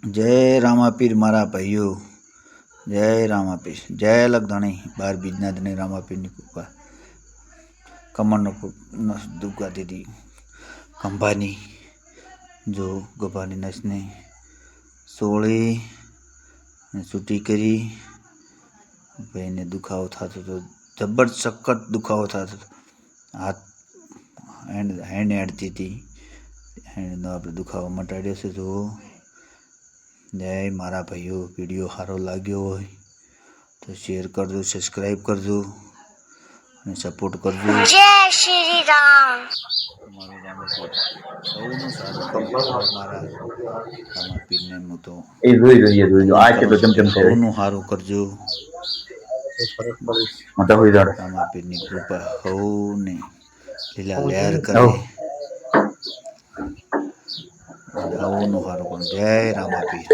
જય રામાપીર મારા ભાઈઓ, જય રામાપીર, જય લગધણી 12 બીજના ધણી રામાપીરની કૃપા. કમરનો દુગા દીધી ખંભાની જો ગભાની નસને સોળી ને છૂટી કરી ભાઈને દુખાવો થતો હતો, જબર સખત દુખાવો થતો હતો. હાથ હેન્ડ હેડતી હતી, હેન્ડનો આપણે દુખાવો મટાડ્યો છે. જો જય મારા ભાઈઓ, વિડીયો સારો લાગ્યો હોય તો શેર કરજો, સબસ્ક્રાઈબ કરજો અને સપોર્ટ કરજો. જય શ્રી રામ. તમારું રામાપીર સૌનું સારું કરજો. મારા રામાપીરને હું તો સૌનું સારું કરજો. રામાપીરની કૃપા સૌને લીલા લહેર કરે, સૌનું સારું કરો. જય રામાપીર.